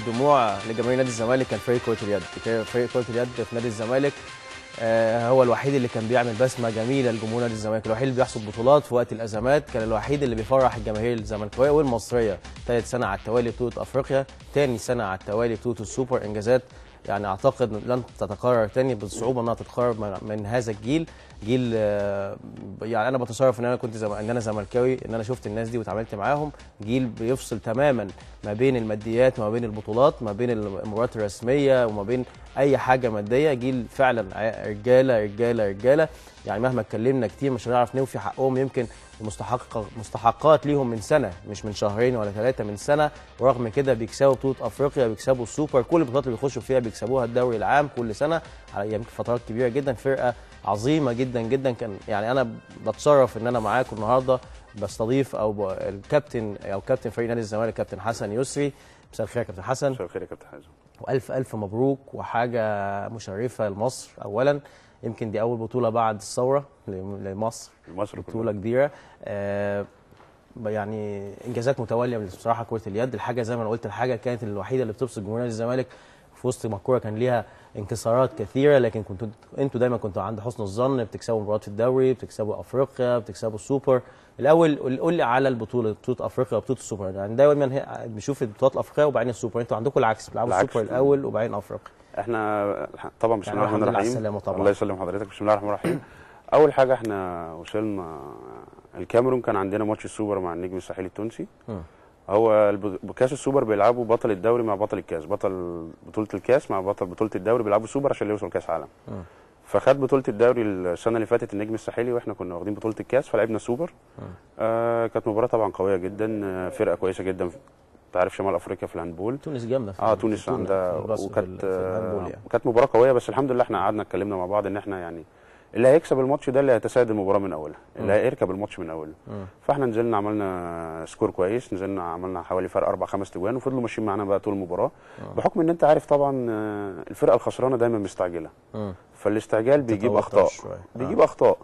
الدموع لجماهير نادي الزمالك كان فريق كرة اليد. فريق كرة اليد في نادي الزمالك هو الوحيد اللي كان بيعمل بسمه جميله لجمهور نادي الزمالك، الوحيد اللي بيحصد بطولات في وقت الازمات، كان الوحيد اللي بيفرح الجماهير الزملكاويه والمصريه. ثالث سنه على التوالي بطوله افريقيا، ثاني سنه على التوالي بطوله السوبر، انجازات يعني اعتقد لن تتكرر تاني بالصعوبه انها تتكرر من هذا الجيل. جيل يعني انا بتصرف ان انا كنت ان انا زملكاوي، ان انا شفت الناس دي واتعاملت معاهم. جيل بيفصل تماما ما بين الماديات وما بين البطولات، ما بين المباريات الرسميه وما بين اي حاجه ماديه. جيل فعلا رجاله رجاله رجاله، يعني مهما اتكلمنا كتير مش هنعرف نوفي حقهم. يمكن مستحقات ليهم من سنه، مش من شهرين ولا ثلاثه، من سنه، ورغم كده بيكسبوا بطوله افريقيا، بيكسبوا السوبر، كل البطولات اللي بيخشوا فيها بيكسبوها، الدوري العام كل سنه على يمكن فترات كبيره جدا. فرقه عظيمه جدا جدا. كان يعني انا بتشرف ان انا معاكم النهارده بستضيف الكابتن او كابتن فريق نادي الزمالك كابتن حسن يسري. مساء الخير يا كابتن حسن. مساء الخير يا كابتن حازم. والف الف مبروك، وحاجه مشرفه لمصر. اولا يمكن دي اول بطوله بعد الثوره لمصر، بطوله كبيره. يعني انجازات متواليه بصراحه كره اليد. الحاجه زي ما انا قلت، الحاجه كانت الوحيده اللي بتبسط جمهور نادي الزمالك في وسط ما الكوره كان ليها انكسارات كثيره، لكن انتوا دايما كنتوا عند حسن الظن، بتكسبوا مباريات في الدوري، بتكسبوا افريقيا، بتكسبوا السوبر. الاول قول لي على بطوله افريقيا وبطوله السوبر. يعني دايما بنشوف البطولات الافريقيه وبعدين السوبر، انتوا عندكم العكس، بتلعبوا السوبر الاول وبعدين افريقيا. احنا طبعا بسم الله الرحمن الرحيم. الله يسلم حضرتك. بسم الله الرحمن الرحيم. اول حاجه احنا وصلنا الكاميرون، كان عندنا ماتش السوبر مع النجم الساحلي التونسي. هو كاس السوبر بيلعبوا بطل الدوري مع بطل الكاس، بطل بطوله الكاس مع بطل بطوله الدوري، بيلعبوا سوبر عشان يوصلوا كاس عالم. فخد بطوله الدوري السنه اللي فاتت النجم الساحلي، واحنا كنا واخدين بطوله الكاس فلعبنا سوبر. كانت مباراه طبعا قويه جدا، فرقه كويسه جدا. انت عارف شمال افريقيا في الهاندبول، تونس جامده تونس عندها، وكانت مباراه قويه. بس الحمد لله احنا قعدنا اتكلمنا مع بعض ان احنا يعني اللي هيكسب الماتش ده اللي هيتسيد المباراه من اولها، اللي هيركب الماتش من اوله. فاحنا نزلنا عملنا سكور كويس، نزلنا عملنا حوالي فرق 4-5 تجوان، وفضلوا ماشيين معانا بقى طول المباراه. بحكم ان انت عارف طبعا الفرقه الخسرانه دايما مستعجله، فالاستعجال بيجيب اخطاء،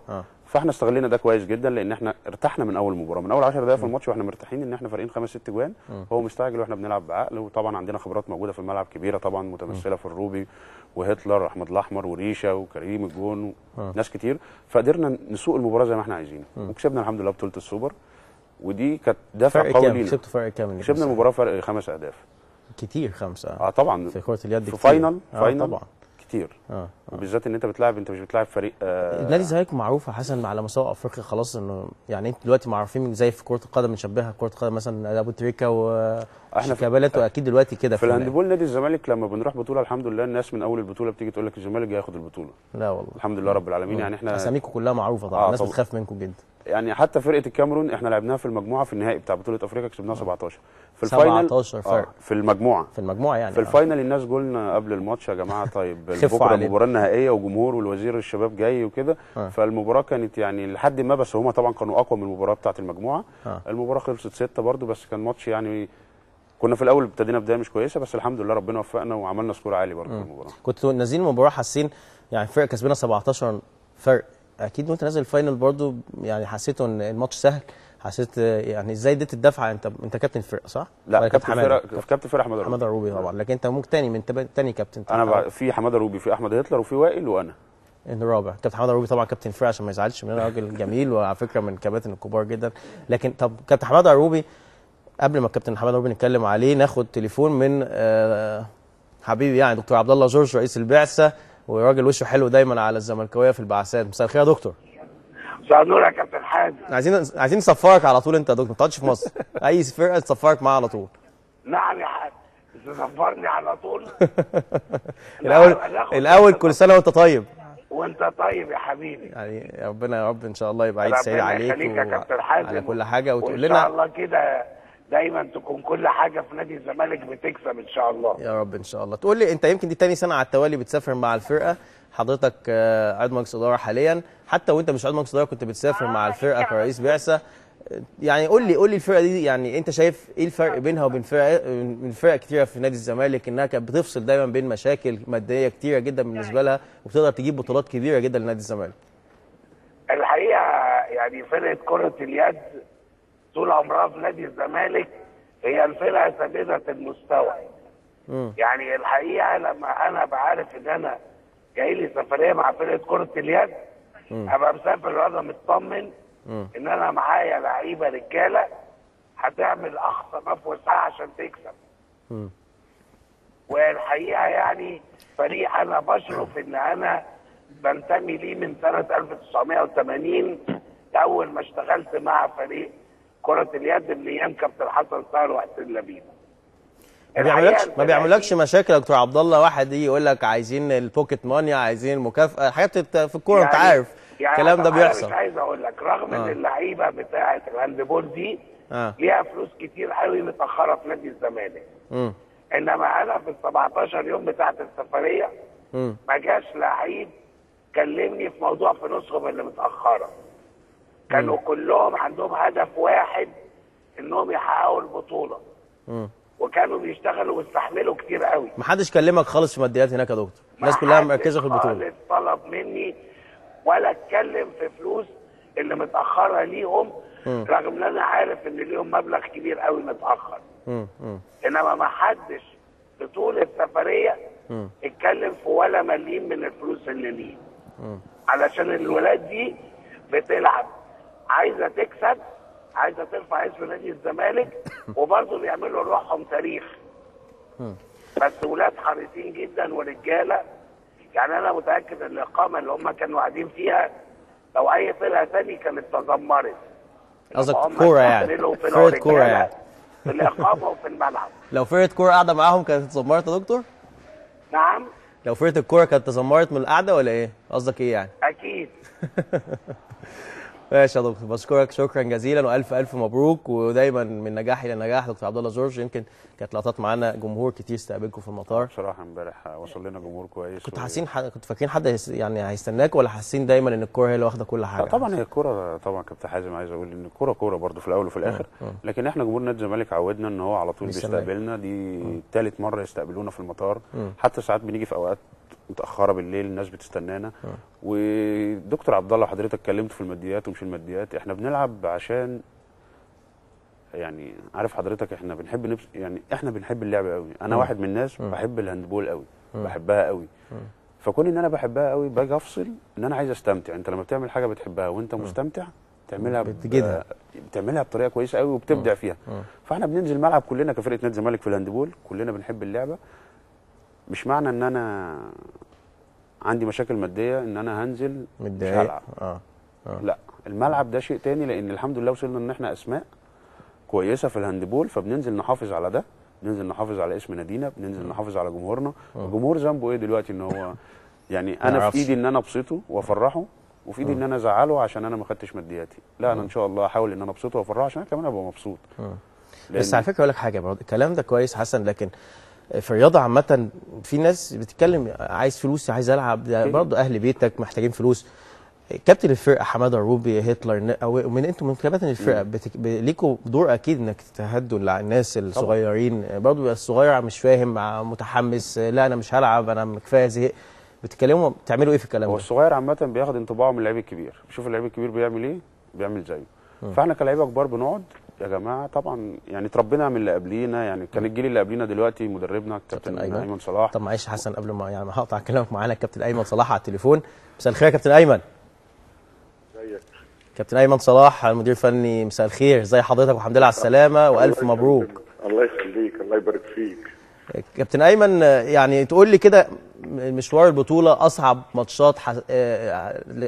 فاحنا استغلينا ده كويس جدا، لان احنا ارتحنا من اول مباراه، من اول 10 دقائق في الماتش واحنا مرتاحين ان احنا فارقين 5-6 جوان. هو مستعجل واحنا بنلعب بعقل، وطبعا عندنا خبرات موجوده في الملعب كبيره طبعا، متمثله في الروبي وهتلر، احمد الاحمر وريشه وكريم الجون ناس كتير. فقدرنا نسوق المباراه زي ما احنا عايزين، وكسبنا الحمد لله بطوله السوبر. ودي كانت دافع قوي لينا. كسبتوا فرق كام؟ كسبنا المباراه فرق 5 اهداف. كتير 5. طبعا في كره اليد في فاينل طبعا كتير. وبالذات ان انت انت مش بتلعب فريق. نادي الزمالك معروف يا حسن على مستوى افريقيا خلاص، انه يعني انت دلوقتي معروفين زي في كره القدم، بنشبهها بكره القدم مثلا ابو تريكه وشيكابالا. انتوا اكيد دلوقتي كده في الهاندبول. نادي الزمالك لما بنروح بطوله الحمد لله الناس من اول البطوله بتيجي تقول لك الزمالك جاي ياخد البطوله. لا والله الحمد لله رب العالمين. يعني احنا اساميكم كلها معروفه طبعا، الناس بتخاف منكم جدا. يعني حتى فرقه الكاميرون احنا لعبناها في المجموعه في النهائي بتاع بطوله افريقيا، كسبناها 17 في الفاينل. 17 فرق في المجموعه يعني في الفاينل. الناس قلنا قبل الماتش يا جماعه طيب بكره المباراه النهائيه وجمهور والوزير الشباب جاي وكده. فالمباراه كانت يعني لحد ما، بس هم طبعا كانوا اقوى من المباراه بتاعه المجموعه. المباراه خلصت 6 برده، بس كان ماتش يعني كنا في الاول ابتدينا بدايه مش كويسه، بس الحمد لله ربنا وفقنا وعملنا سكور عالي برده في المباراه. كنتوا نازلين المباراه حاسين يعني فرقه كسبنا 17 فرق، اكيد وانت نازل الفاينل برضو يعني حسيتوا ان الماتش سهل؟ حسيت يعني ازاي اديت الدفعه؟ انت كابتن الفرقه صح؟ لا كابتن فرقه حماده روبي طبعا، لكن انت ممكن تاني من تاني كابتن. انا في حماده روبي، في احمد هتلر، وفي وائل، وانا الرابع. كابتن حماده روبي طبعا كابتن الفرقه عشان ما يزعلش مننا، راجل جميل وعلى فكره من الكباتن الكبار جدا. لكن طب كابتن حماده روبي، قبل ما الكابتن حماده روبي نتكلم عليه، ناخد تليفون من حبيبي يعني دكتور عبد الله جورج رئيس البعثه، وراجل وشه حلو دايما على الزملكاويه في البعثات. مساء الخير يا دكتور. مساء النور يا كابتن حازم. عايزين نصفرك على طول انت يا دكتور، ما تقعدش في مصر. اي فرقه تصفرك معاها على طول. نعم يا حاج، تصفرني على طول. الاول كل سنه وانت طيب. وانت طيب يا حبيبي. يعني ربنا يا رب ان شاء الله يبقى عيد سعيد عليك وعلى كل حاجه، وتقول لنا ان شاء الله كده دايما تكون كل حاجه في نادي الزمالك بتكسب ان شاء الله يا رب ان شاء الله. تقول لي انت يمكن دي تاني سنه على التوالي بتسافر مع الفرقه، حضرتك عضو مجلس اداره حاليا، حتى وانت مش عضو مجلس اداره كنت بتسافر مع الفرقه كرئيس بعثه. يعني قول لي الفرقه دي، يعني انت شايف ايه الفرق بينها وبين فرق كتيره في نادي الزمالك، انها كانت بتفصل دايما بين مشاكل ماديه كتيره جدا بالنسبه لها، وبتقدر تجيب بطولات كبيره جدا لنادي الزمالك؟ الحقيقه يعني فرقه كره اليد طول عمرها في نادي الزمالك هي الفرقه ثابته المستوى، يعني الحقيقه لما انا بعرف ان انا جاي لي سفريه مع فرقه كره اليد، ابقى مسافر وانا مطمن ان انا معايا لعيبه رجاله هتعمل اقصى ما في وسعها عشان تكسب. والحقيقه يعني فريق انا بشرف ان انا بنتمي ليه من سنه 1980 اول ما اشتغلت مع فريق كره اليد من ايام كابتن حسن سهر وحسين لبيب. ما بيعملكش مشاكل يا دكتور عبد الله؟ واحد يجي يقول لك عايزين البوكيت ماني، عايزين المكافاه، حاجات في الكوره يعني انت عارف الكلام ده بيحصل. مش عايز اقول لك رغم ان اللعيبه بتاعه الهاندبول دي ليها فلوس كتير قوي متاخره في نادي الزمالك، انما انا في ال 17 يوم بتاعه السفريه ما جاش لعيب كلمني في موضوع فلوسهم اللي متاخره. كانوا كلهم عندهم هدف واحد، انهم يحققوا البطوله. وكانوا بيشتغلوا ويستحملوا كتير قوي. ما حدش كلمك خالص في ماديات هناك يا دكتور؟ الناس كلها مركزه في البطوله. ما حدش طلب مني ولا اتكلم في فلوس اللي متاخره ليهم، رغم ان انا عارف ان ليهم مبلغ كبير قوي متاخر. انما ما حدش في طول السفريه اتكلم في ولا مليم من الفلوس اللي ليه. علشان الولاد دي بتلعب عايزه تكسب، عايزه ترفع اسم نادي الزمالك، وبرضه بيعملوا لروحهم تاريخ. بس ولاد حريصين جدا ورجاله. يعني انا متاكد ان الاقامه اللي هم كانوا قاعدين فيها لو اي فرقه ثانيه كانت تذمرت. قصدك كوره يعني؟ فرقه كوره يعني؟ في الاقامه وفي الملعب. لو فرقه كوره قاعده معاهم كانت اتذمرت يا دكتور؟ نعم؟ لو فرقه الكوره كانت تذمرت من القعده ولا ايه؟ قصدك ايه يعني؟ اكيد. ماشي يا دكتور، بشكرك شكرا جزيلا والف الف مبروك، ودايما من نجاح الى نجاح. دكتور عبد الله جورج، يمكن كانت لقطات معانا جمهور كتير استقبلكم في المطار. بصراحه امبارح وصل لنا جمهور كويس. كنتوا حاسين كنتوا فاكرين حد يعني هيستناك، ولا حاسين دايما ان الكوره هي اللي واخده كل حاجه؟ طبعا هي الكوره، طبعا كابتن حازم عايز اقول ان الكوره كوره برده في الاول وفي الاخر. لكن احنا جمهور نادي الزمالك عودنا ان هو على طول بيستقبلنا. دي ثالث مره يستقبلونا في المطار. حتى ساعات بنيجي في اوقات متاخره بالليل، الناس بتستنانا. ودكتور عبد الله حضرتك اتكلمت في الماديات ومش الماديات، احنا بنلعب عشان يعني عارف حضرتك احنا بنحب يعني احنا بنحب اللعب قوي. انا واحد من الناس بحب الهاندبول قوي، بحبها قوي. فكون ان انا بحبها قوي باجي افصل ان انا عايز استمتع. انت لما بتعمل حاجه بتحبها وانت مستمتع بتعملها بطريقه كويسه قوي وبتبدع فيها. فاحنا بننزل الملعب كلنا كفرقه نادي الزمالك في الهاندبول، كلنا بنحب اللعبه. مش معنى ان انا عندي مشاكل ماديه ان انا هنزل مش هلعب. لا، الملعب ده شيء تاني، لان الحمد لله وصلنا ان احنا اسماء كويسه في الهاندبول، فبننزل نحافظ على ده، بننزل نحافظ على اسم نادينا، بننزل نحافظ على جمهورنا. الجمهور ذنبه ايه دلوقتي؟ ان هو يعني انا في ايدي ان انا ابسطه وافرحه، وفي ايدي ان انا ازعله عشان انا ما خدتش مادياتي. لا، انا ان شاء الله هحاول ان انا ابسطه وافرحه عشان انا كمان ابقى مبسوط. بس على فكره اقول لك حاجه برضه، الكلام ده كويس حسن، لكن في الرياضه عامه في ناس بتتكلم عايز فلوس، عايز العب، برضه اهل بيتك محتاجين فلوس. كابتن الفرقه حماده الروبي، هتلر، او من انتم من كباتن الفرقه ليكوا دور اكيد انك تهدوا الناس الصغيرين. برضه الصغير مش فاهم، متحمس، لا انا مش هلعب، انا كفايه زهق. بتتكلموا بتعملوا ايه في الكلام ده؟ هو الصغير عامه بياخد انطباعه من اللعيب الكبير، بيشوف اللعيب الكبير بيعمل ايه بيعمل زيه. فاحنا كلاعيبه كبار بنقعد يا جماعه، طبعا يعني اتربينا من اللي قبلينا. يعني كان الجيل اللي قبلينا دلوقتي مدربنا الكابتن ايمن صلاح. طب معلش حسن، قبل ما يعني هقطع كلامك، معانا الكابتن ايمن صلاح على التليفون. مساء الخير يا كابتن ايمن. ازيك؟ كابتن ايمن صلاح المدير الفني، مساء الخير، ازي حضرتك والحمد لله على السلامه والف مبروك. الله يخليك، الله يبارك فيك. كابتن ايمن، يعني تقول لي كده مشوار البطوله، اصعب ماتشات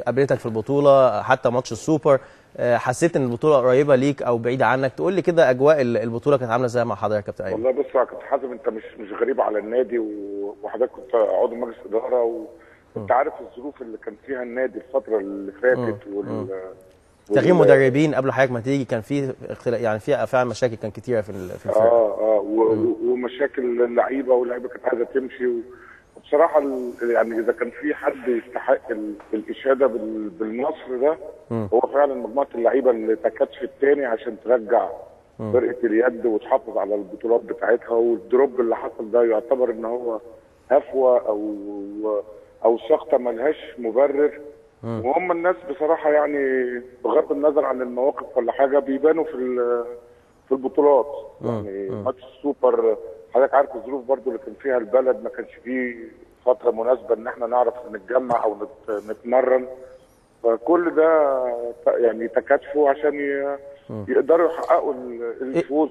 قابلتك في البطوله، حتى ماتش السوبر، حسيت ان البطوله قريبه ليك او بعيده عنك؟ تقول لي كده اجواء البطوله كانت عامله ازاي مع حضرتك يا كابتن ايمن؟ والله بص يا كابتن حازم، انت مش غريب على النادي، وحضرتك كنت عضو مجلس اداره، وانت عارف الظروف اللي كان فيها النادي الفتره اللي فاتت تغيير مدربين قبل حضرتك ما تيجي، كان في يعني في فعلا مشاكل كان كتيره في الفرقه. ومشاكل اللعيبه، واللعيبه كانت عايزه تمشي. وبصراحه يعني اذا كان في حد يستحق الاشاده بالنصر ده، هو فعلا مجموعه اللعيبه اللي تكاتف الثاني عشان ترجع فرقه اليد وتحافظ على البطولات بتاعتها. والدروب اللي حصل ده يعتبر ان هو هفوه او سقطه ملهاش مبرر. وهم الناس بصراحه يعني بغض النظر عن المواقف ولا حاجه بيبانوا في البطولات. يعني ماتش السوبر حضرتك عارف الظروف برضو اللي كان فيها البلد، ما كانش فيه فتره مناسبه ان احنا نعرف نتجمع او نتمرن، فكل ده يعني تكاتفوا عشان يقدروا يحققوا الفوز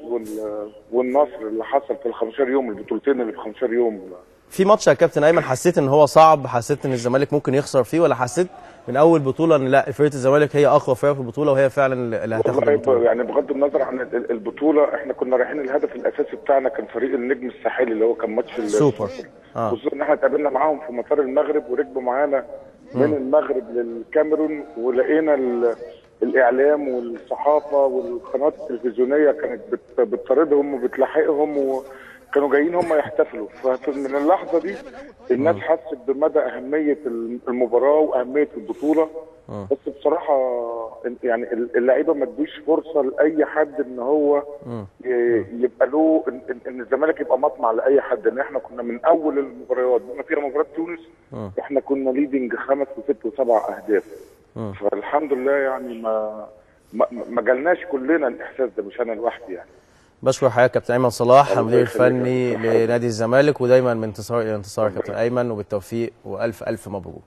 والنصر اللي حصل في ال 15 يوم، البطولتين اللي في 15 يوم. في ماتش يا كابتن ايمن حسيت ان هو صعب، حسيت ان الزمالك ممكن يخسر فيه، ولا حسيت من اول بطوله ان لا فرقه الزمالك هي اقوى فرقه في البطوله وهي فعلا اللي هتاخد البطوله؟ يعني بغض النظر عن البطوله، احنا كنا رايحين الهدف الاساسي بتاعنا كان فريق النجم الساحلي اللي هو كان ماتش سوبر، خصوصا ان احنا اتقابلنا معاهم في مطار المغرب وركبوا معانا من المغرب للكاميرون، ولقينا الاعلام والصحافه والقنوات التلفزيونيه كانت بتطاردهم وبتلاحقهم، وكانوا جايين هم يحتفلوا. فمن اللحظه دي الناس حست بمدى اهميه المباراه واهميه البطوله. بس بصراحه يعني اللعيبه ما ادوش فرصه لاي حد ان هو يبقى له ان الزمالك يبقى مطمع لاي حد، ان احنا كنا من اول المباريات بما فيها مباراه تونس احنا كنا ليدنج 5 و6 و7 اهداف. فالحمد لله يعني ما جالناش كلنا الاحساس ده، مش انا لوحدي يعني. بشكر حضرتك كابتن ايمن صلاح المدير الفني لنادي الزمالك، ودايما من انتصار الى انتصار كابتن ايمن، وبالتوفيق والف الف مبروك.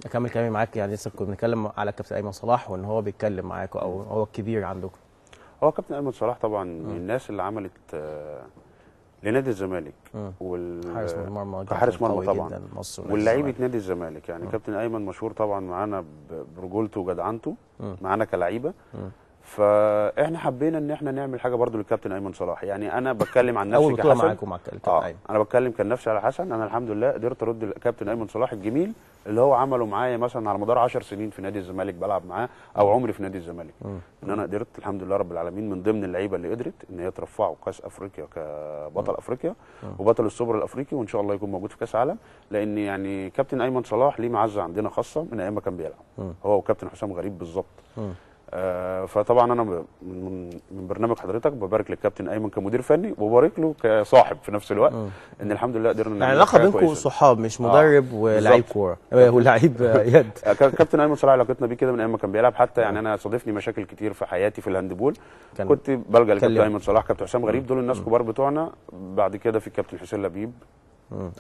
اكمل كلامي معاك، يعني لسه كنا بنتكلم على كابتن ايمن صلاح وان هو بيتكلم معاكم او هو الكبير عندكم. هو كابتن ايمن صلاح طبعا من الناس اللي عملت لنادي الزمالك كحارس مرمى طبعا واللعيبه نادي الزمالك. يعني كابتن ايمن مشهور طبعا معانا برجولته وجدعنته معانا كلعيبه، فاحنا حبينا ان احنا نعمل حاجه برضو للكابتن ايمن صلاح. يعني انا بتكلم عن نفسي كحسن، معاكم مع الكابتن ايمن. انا بتكلم كان نفسي على حسن. انا الحمد لله قدرت ارد الكابتن ايمن صلاح الجميل اللي هو عمله معايا مثلا على مدار 10 سنين في نادي الزمالك بلعب معاه، او عمري في نادي الزمالك. ان انا قدرت الحمد لله رب العالمين من ضمن اللعيبه اللي قدرت ان هي ترفعه كاس افريقيا كبطل افريقيا وبطل السوبر الافريقي، وان شاء الله يكون موجود في كاس عالم. لان يعني كابتن ايمن صلاح ليه معزه عندنا خاصه من ايام ما كان بيلعب هو وكابتن حسام غريب بالظبط. فطبعا انا من برنامج حضرتك ببارك للكابتن ايمن كمدير فني، وببارك له كصاحب في نفس الوقت ان الحمد لله قدرنا يعني العلاقه بينكم صحاب مش مدرب ولاعيب كوره ولاعيب يد. كابتن ايمن صلاح علاقتنا بيه كده من ايام ما كان بيلعب. حتى يعني انا صادفني مشاكل كتير في حياتي في الهاندبول، كنت بلجأ لكابتن ايمن صلاح، كابتن حسام غريب، دول الناس كبار بتوعنا. بعد كده في الكابتن حسين لبيب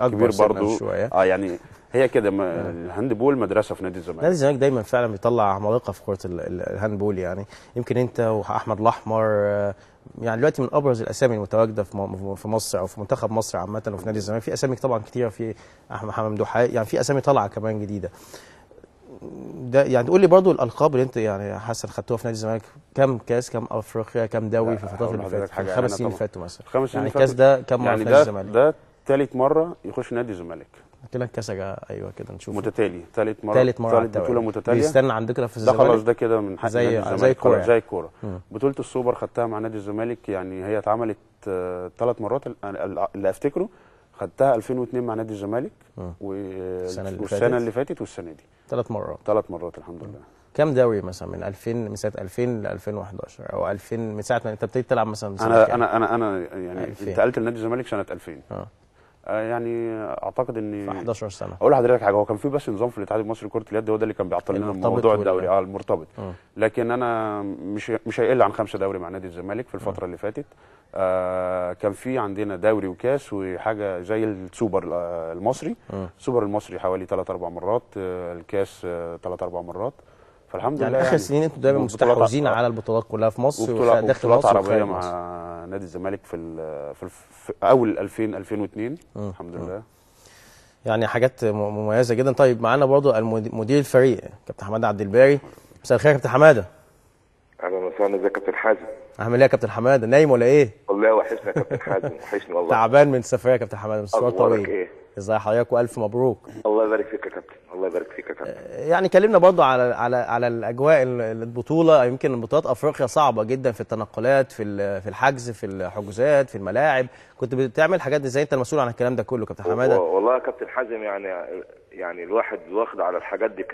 كبير برضه يعني هي كده الهاندبول مدرسه في نادي الزمالك. نادي الزمالك دايما فعلا بيطلع عمالقه في كره الهاندبول. يعني يمكن انت واحمد الاحمر يعني دلوقتي من ابرز الاسامي المتواجده في مصر او في منتخب مصر عامه وفي نادي الزمالك. في اسامي طبعا كتيره، في احمد محمد ممدوح، يعني في اسامي طالعه كمان جديده. ده يعني تقول لي برضو الالقاب اللي انت يعني حسن خدتوها في نادي الزمالك، كم كاس، كم افريقيا، كم دوري في الفترات اللي فاتت، في ال5 سنين اللي فاتوا مثلا؟ يعني الكاس ده كم مره في نادي الزمالك؟ ده ثالث مره يخش نادي الزمالك. كده كاس ايوه كده نشوف متتالي ثالث بطوله متتاليه. بيستنى عندكم في الزمالك ده خلاص، ده كده من حق زي الكوره زي الكوره. بطوله السوبر خدتها مع نادي الزمالك، يعني هي اتعملت 3 مرات اللي افتكره. خدتها 2002 مع نادي الزمالك والسنه اللي فاتت والسنه دي 3 مرات. 3 مرات الحمد لله. كم دوري مثلا من سنه 2000 ل 2011 او 2000 من ساعه ما انت ابتديت تلعب مثلا؟ انا يعني انتقلت لنادي الزمالك سنه 2000. يعني اعتقد اني في 11 سنه. اقول لحضرتك حاجه، هو كان في بس نظام في الاتحاد المصري لكره اليد هو ده اللي كان بيعطل لنا موضوع الدوري المرتبط. لكن انا مش هيقل عن 5 دوري مع نادي الزمالك في الفتره اللي فاتت. كان في عندنا دوري وكاس وحاجه زي السوبر المصري. السوبر المصري حوالي 3-4 مرات، الكاس 3-4 مرات. فالحمد لله اخر سنين انتوا دايما مستحوذين على البطولات كلها في مصر وداخل مصر عربيه مع نادي الزمالك في اول 2002 الحمد لله. يعني حاجات مميزه جدا. طيب معانا برضو مدير الفريق كابتن حماده عبد الباري. مساء الخير يا كابتن حماده. اهلا وسهلا. ازيك يا كابتن حازم؟ عامل ايه يا كابتن حماده؟ نايم ولا ايه؟ والله وحشني يا كابتن حازم، وحشني والله. تعبان من السفريه يا كابتن حماده، مشوار طويل. ايه؟ ازي حضرتك والف مبروك. الله يبارك فيك يا كابتن، الله يبارك فيك يا كابتن. يعني كلمنا برضو على الاجواء البطوله. يمكن بطولات افريقيا صعبه جدا في التنقلات، في الحجز، في الحجوزات، في الملاعب. كنت بتعمل حاجات ازاي؟ انت المسؤول عن الكلام ده كله كابتن حماده. والله يا كابتن حازم يعني الواحد واخد على الحاجات دي